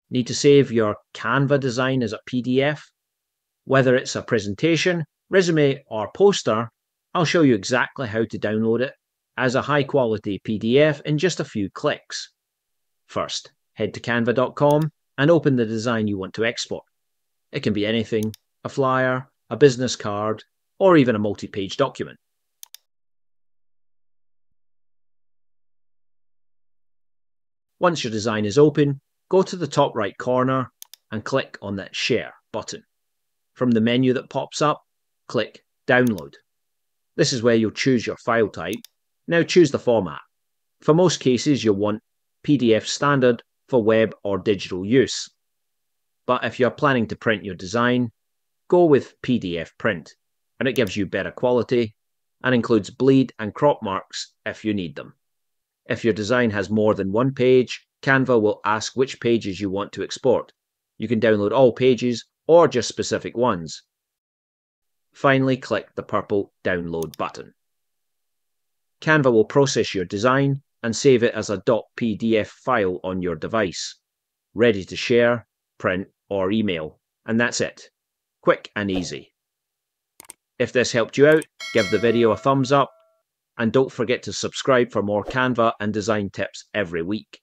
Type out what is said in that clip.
Need to save your Canva design as a PDF? Whether it's a presentation, resume, or poster, I'll show you exactly how to download it as a high-quality PDF in just a few clicks. First, head to canva.com and open the design you want to export. It can be anything: a flyer, a business card, or even a multi-page document. Once your design is open, go to the top right corner and click on that Share button. From the menu that pops up, click Download. This is where you'll choose your file type. Now choose the format. For most cases, you'll want PDF standard for web or digital use. But if you're planning to print your design, go with PDF print, and it gives you better quality and includes bleed and crop marks if you need them. If your design has more than one page, Canva will ask which pages you want to export. You can download all pages or just specific ones. Finally, click the purple Download button. Canva will process your design and save it as a .pdf file on your device, ready to share, print, or email. And that's it. Quick and easy. If this helped you out, give the video a thumbs up, and don't forget to subscribe for more Canva and design tips every week.